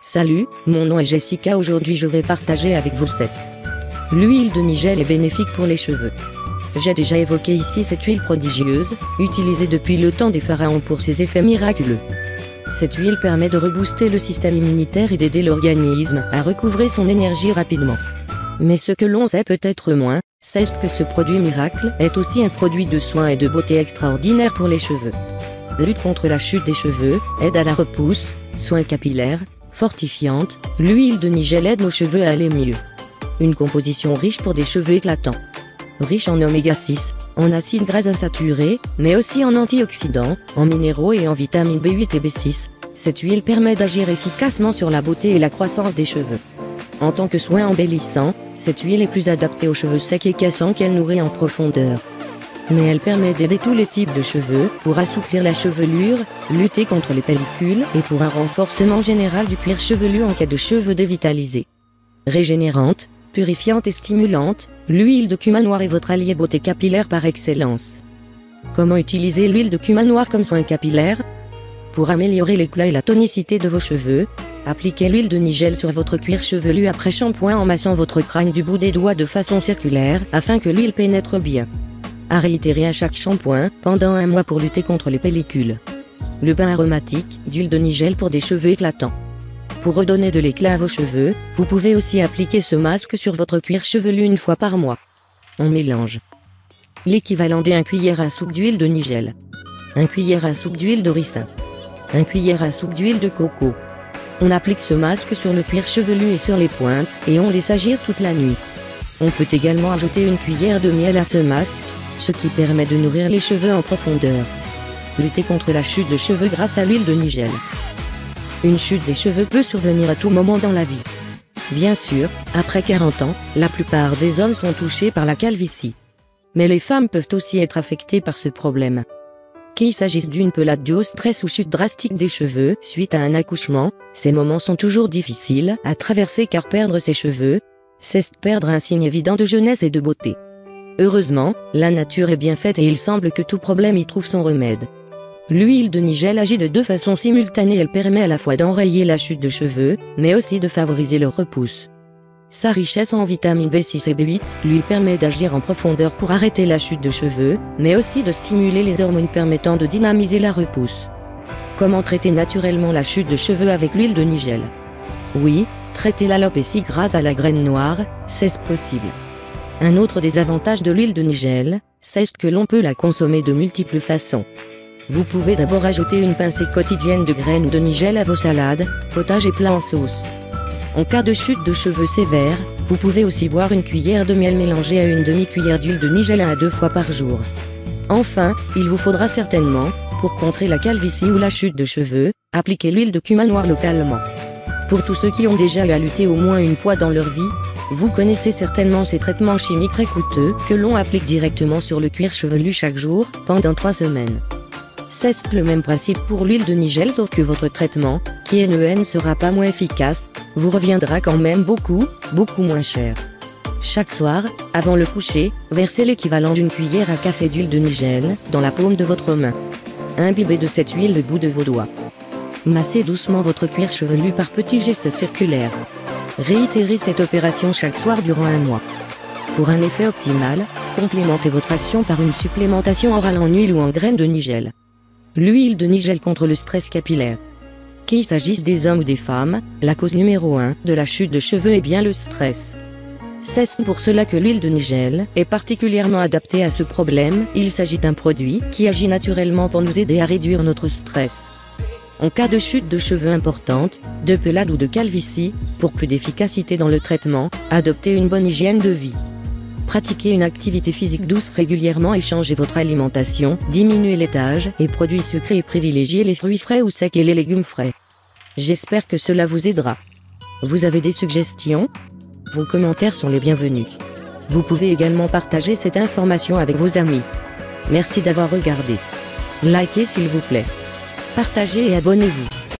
Salut, mon nom est Jessica. Aujourd'hui je vais partager avec vous l'huile de Nigel est bénéfique pour les cheveux. J'ai déjà évoqué ici cette huile prodigieuse, utilisée depuis le temps des pharaons pour ses effets miraculeux. Cette huile permet de rebooster le système immunitaire et d'aider l'organisme à recouvrer son énergie rapidement. Mais ce que l'on sait peut-être moins, c'est que ce produit miracle est aussi un produit de soin et de beauté extraordinaire pour les cheveux. Lutte contre la chute des cheveux, aide à la repousse, soins capillaires, fortifiante, l'huile de Nigel aide nos cheveux à aller mieux. Une composition riche pour des cheveux éclatants. Riche en oméga 6, en acides gras insaturés, mais aussi en antioxydants, en minéraux et en vitamines B8 et B6, cette huile permet d'agir efficacement sur la beauté et la croissance des cheveux. En tant que soin embellissant, cette huile est plus adaptée aux cheveux secs et cassants qu'elle nourrit en profondeur. Mais elle permet d'aider tous les types de cheveux, pour assouplir la chevelure, lutter contre les pellicules et pour un renforcement général du cuir chevelu en cas de cheveux dévitalisés. Régénérante, purifiante et stimulante, l'huile de cumin noir est votre allié beauté capillaire par excellence. Comment utiliser l'huile de cumin noir comme soin capillaire? Pour améliorer l'éclat et la tonicité de vos cheveux, appliquez l'huile de Nigel sur votre cuir chevelu après shampoing en massant votre crâne du bout des doigts de façon circulaire afin que l'huile pénètre bien. À réitérer à chaque shampoing pendant un mois pour lutter contre les pellicules. Le bain aromatique d'huile de Nigel pour des cheveux éclatants. Pour redonner de l'éclat à vos cheveux, vous pouvez aussi appliquer ce masque sur votre cuir chevelu une fois par mois. On mélange l'équivalent d'1 cuillère à soupe d'huile de Nigel, 1 cuillère à soupe d'huile de ricin, 1 cuillère à soupe d'huile de coco. On applique ce masque sur le cuir chevelu et sur les pointes et on laisse agir toute la nuit. On peut également ajouter une cuillère de miel à ce masque, ce qui permet de nourrir les cheveux en profondeur. Lutter contre la chute de cheveux grâce à l'huile de Nigel. Une chute des cheveux peut survenir à tout moment dans la vie. Bien sûr, après 40 ans, la plupart des hommes sont touchés par la calvitie. Mais les femmes peuvent aussi être affectées par ce problème. Qu'il s'agisse d'une pelade due au stress ou chute drastique des cheveux suite à un accouchement, ces moments sont toujours difficiles à traverser car perdre ses cheveux, c'est perdre un signe évident de jeunesse et de beauté. Heureusement, la nature est bien faite et il semble que tout problème y trouve son remède. L'huile de Nigel agit de deux façons simultanées. Elle permet à la fois d'enrayer la chute de cheveux, mais aussi de favoriser leur repousse. Sa richesse en vitamines B6 et B8 lui permet d'agir en profondeur pour arrêter la chute de cheveux, mais aussi de stimuler les hormones permettant de dynamiser la repousse. Comment traiter naturellement la chute de cheveux avec l'huile de Nigel? Oui, traiter l'alopécie grâce à la graine noire, c'est possible. Un autre des avantages de l'huile de Nigel, c'est que l'on peut la consommer de multiples façons. Vous pouvez d'abord ajouter une pincée quotidienne de graines de Nigel à vos salades, potages et plats en sauce. En cas de chute de cheveux sévère, vous pouvez aussi boire une cuillère de miel mélangée à une demi-cuillère d'huile de Nigel 1 à 2 fois par jour. Enfin, il vous faudra certainement, pour contrer la calvitie ou la chute de cheveux, appliquer l'huile de cumin noir localement. Pour tous ceux qui ont déjà eu à lutter au moins une fois dans leur vie, vous connaissez certainement ces traitements chimiques très coûteux que l'on applique directement sur le cuir chevelu chaque jour, pendant 3 semaines. C'est le même principe pour l'huile de Nigel sauf que votre traitement, qui ne sera pas moins efficace, vous reviendra quand même beaucoup moins cher. Chaque soir, avant le coucher, versez l'équivalent d'une cuillère à café d'huile de Nigel dans la paume de votre main. Imbibez de cette huile le bout de vos doigts. Massez doucement votre cuir chevelu par petits gestes circulaires. Réitérez cette opération chaque soir durant un mois. Pour un effet optimal, complémentez votre action par une supplémentation orale en huile ou en graines de Nigel. L'huile de Nigel contre le stress capillaire. Qu'il s'agisse des hommes ou des femmes, la cause numéro 1 de la chute de cheveux est bien le stress. C'est pour cela que l'huile de Nigel est particulièrement adaptée à ce problème. Il s'agit d'un produit qui agit naturellement pour nous aider à réduire notre stress. En cas de chute de cheveux importante, de pelade ou de calvitie, pour plus d'efficacité dans le traitement, adoptez une bonne hygiène de vie. Pratiquez une activité physique douce régulièrement et changez votre alimentation, diminuez laitage et produits sucrés et privilégiez les fruits frais ou secs et les légumes frais. J'espère que cela vous aidera. Vous avez des suggestions? Vos commentaires sont les bienvenus. Vous pouvez également partager cette information avec vos amis. Merci d'avoir regardé. Likez s'il vous plaît. Partagez et abonnez-vous.